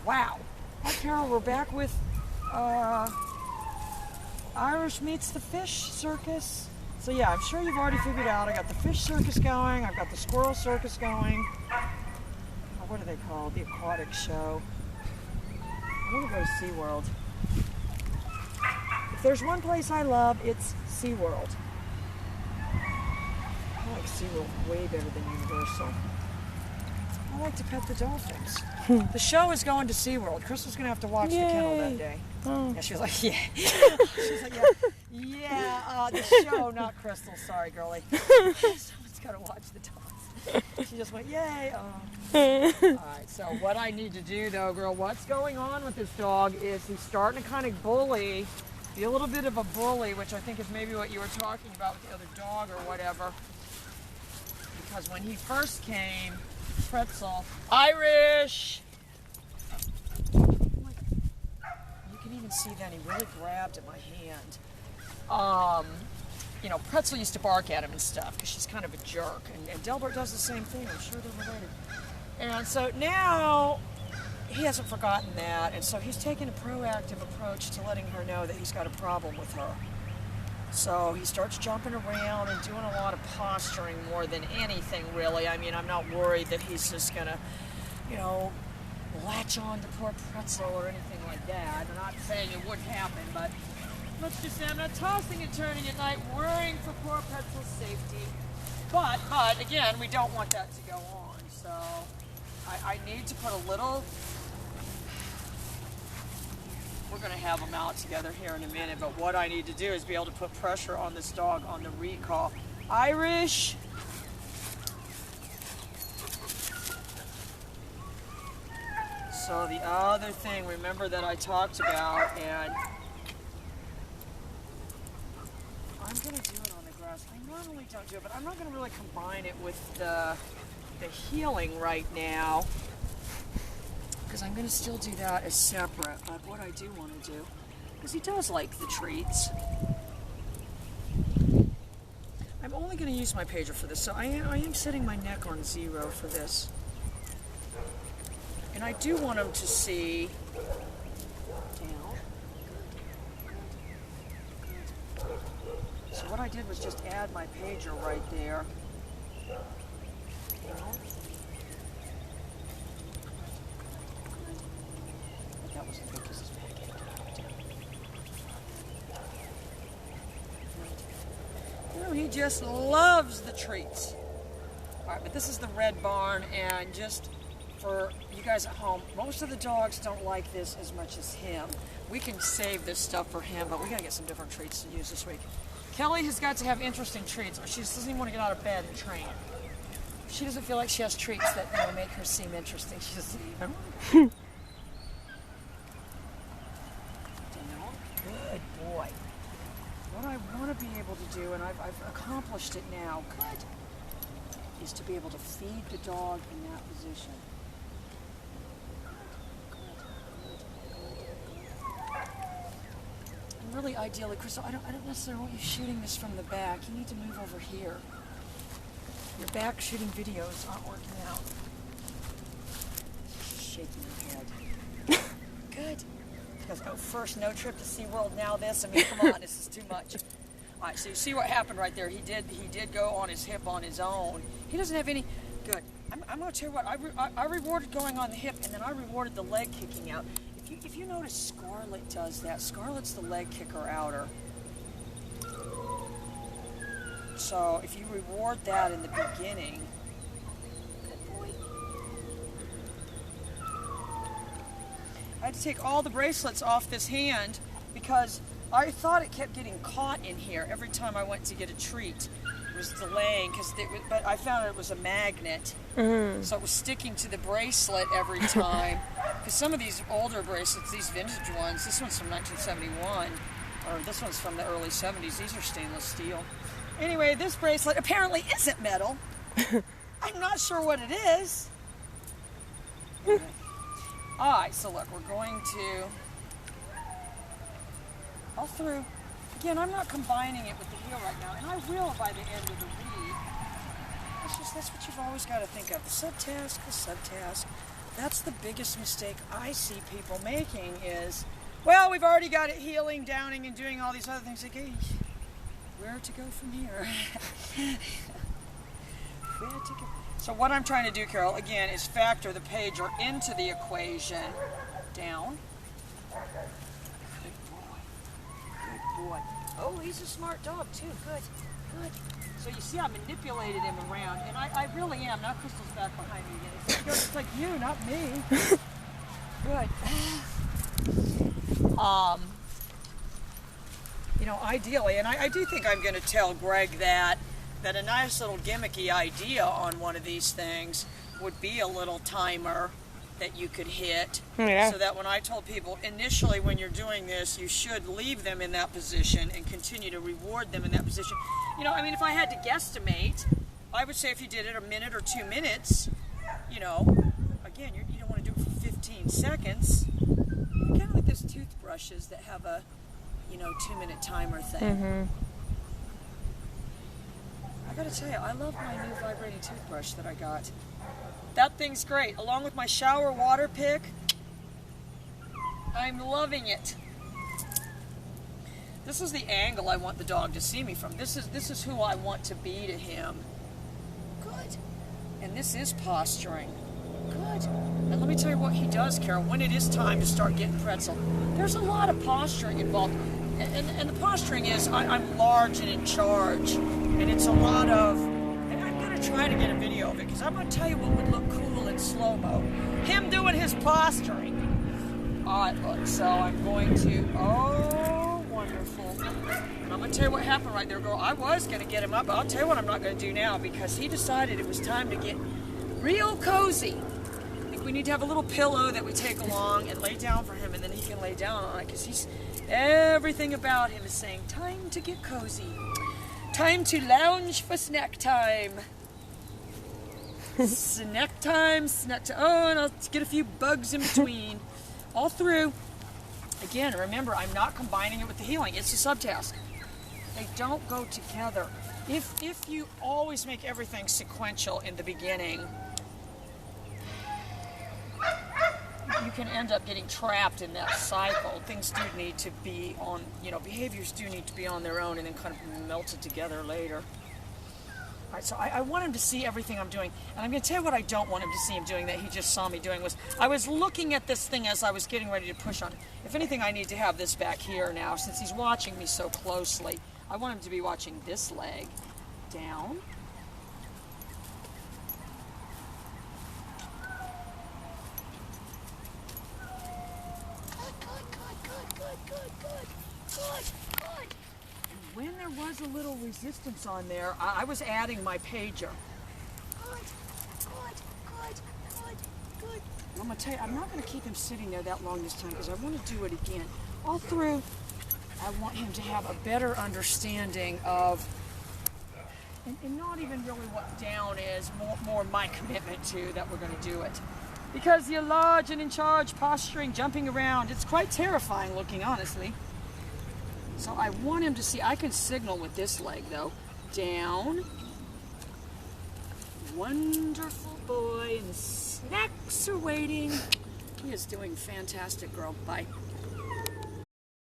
Wow. Hi, Carol. We're back with Irish Meets the Fish Circus. So yeah, I'm sure you've already figured out. I got the fish circus going. I've got the squirrel circus going. Oh, what are they called? The aquatic show. I want to go to SeaWorld. If there's one place I love, it's SeaWorld. I like SeaWorld way better than Universal. I like to pet the dolphins. The show is going to SeaWorld. Crystal's going to have to watch the kennel that day. Oh. Yeah, she was like, yeah. She's like, yeah, the show, not Crystal. Sorry, girlie. Someone's got to watch the dogs. She just went, yay. All right, so what I need to do, though, girl, what's going on with this dog is he's starting to kind of bully, be a little bit of a bully, which I think is maybe what you were talking about with the other dog or whatever. Because when he first came, Pretzel, Irish! You can even see then he really grabbed at my hand. You know, Pretzel used to bark at him and stuff because she's kind of a jerk. And Delbert does the same thing. I'm sure they're related. And so now he hasn't forgotten that. And so he's taking a proactive approach to letting her know that he's got a problem with her. So he starts jumping around and doing a lot of posturing more than anything, really. I mean, I'm not worried that he's just going to, you know, latch on to poor Pretzel or anything like that. I'm not saying it would happen, but let's just say I'm not tossing and turning at night, worrying for poor Pretzel's safety. But again, we don't want that to go on. So I need to put a little... We're going to have them out together here in a minute, but what I need to do is be able to put pressure on this dog on the recall. Irish! So the other thing, remember that I talked about, and I'm going to do it on the grass. I normally don't do it, but I'm not going to really combine it with the healing right now, because I'm going to still do that as separate. But what I do want to do, because he does like the treats, I'm only going to use my pager for this. So I am setting my neck on 0 for this. And I do want him to see down. So what I did was just add my pager right there. Down. That wasn't good because his back ached. Oh, he just loves the treats. All right, but this is the Red Barn, and just for you guys at home, most of the dogs don't like this as much as him. We can save this stuff for him, but we gotta get some different treats to use this week. Kelly has got to have interesting treats, or she just doesn't even want to get out of bed and train. She doesn't feel like she has treats that make her seem interesting. She just, good boy. What I want to be able to do, and I've accomplished it now, good, is to be able to feed the dog in that position. And really, ideally, Crystal, I don't necessarily want you shooting this from the back. You need to move over here. Your back shooting videos aren't working out. She's shaking her head. Good. Because first, no trip to SeaWorld, now this. I mean, come on, this is too much. All right, so you see what happened right there. He did go on his hip on his own. He doesn't have any... Good. I'm going to tell you what. I rewarded going on the hip, and then I rewarded the leg kicking out. If you notice, Scarlet does that. Scarlet's the leg kicker outer. So if you reward that in the beginning... Good boy. I had to take all the bracelets off this hand because I thought it kept getting caught in here every time I went to get a treat. It was delaying, but I found it was a magnet. Mm-hmm. So it was sticking to the bracelet every time. Because some of these older bracelets, these vintage ones, this one's from 1971, or this one's from the early 70s. These are stainless steel. Anyway, this bracelet apparently isn't metal. I'm not sure what it is. Okay. All right, so look, we're going to all through. Again, I'm not combining it with the heel right now, and I will by the end of the week. That's what you've always got to think of. The subtask, that's the biggest mistake I see people making is, well, we've already got it healing, downing, and doing all these other things. Like, hey, where to go from here? Where to go? So what I'm trying to do, Carol, again, is factor the pager into the equation. Down. Good boy. Good boy. Oh, he's a smart dog, too. Good. Good. So you see I manipulated him around, and I really am. Now Crystal's back behind me again. It's like you, not me. Good. You know, ideally, and I do think I'm going to tell Greg that a nice little gimmicky idea on one of these things would be a little timer that you could hit, so that when I told people initially when you're doing this, you should leave them in that position and continue to reward them in that position. You know, I mean, if I had to guesstimate, I would say if you did it a minute or 2 minutes, you know, again, you don't want to do it for 15 seconds. Kind of like those toothbrushes that have a, you know, 2-minute timer thing. I gotta tell you, I love my new vibrating toothbrush that I got. That thing's great. Along with my shower water pick, I'm loving it. This is the angle I want the dog to see me from. This is who I want to be to him. Good. And this is posturing. Good. And let me tell you what he does, Carol, when it is time to start getting pretzel. There's a lot of posturing involved. And the posturing is, I'm large and in charge. And it's a lot of, and I'm going to try to get a video of it, because I'm going to tell you what would look cool in slow-mo. Him doing his posturing. All right, look, so I'm going to, oh, wonderful. And I'm going to tell you what happened right there, girl. I was going to get him up, but I'll tell you what I'm not going to do now, because he decided it was time to get real cozy. I think we need to have a little pillow that we take along and lay down for him, and then he can lay down on it, because everything about him is saying, time to get cozy. Time to lounge for snack time. Snack time, snack time. Oh, and I'll get a few bugs in between. All through. Again, remember, I'm not combining it with the healing. It's a subtask. They don't go together. If you always make everything sequential in the beginning, you can end up getting trapped in that cycle. Things do need to be on, you know, behaviors do need to be on their own and then kind of melted together later. All right, so I want him to see everything I'm doing. And I'm going to tell you what I don't want him to see him doing that he just saw me doing was, I was looking at this thing as I was getting ready to push on it. If anything, I need to have this back here now since he's watching me so closely. I want him to be watching this leg. Down. Good. And when there was a little resistance on there, I was adding my pager. Good. I'm going to tell you, I'm not going to keep him sitting there that long this time because I want to do it again. All through, I want him to have a better understanding of, and not even really what down is, more my commitment to that we're going to do it. Because you're large and in charge, posturing, jumping around. It's quite terrifying looking, honestly. So I want him to see, I can signal with this leg though. Down. Wonderful boy, and the snacks are waiting. He is doing fantastic, girl. Bye.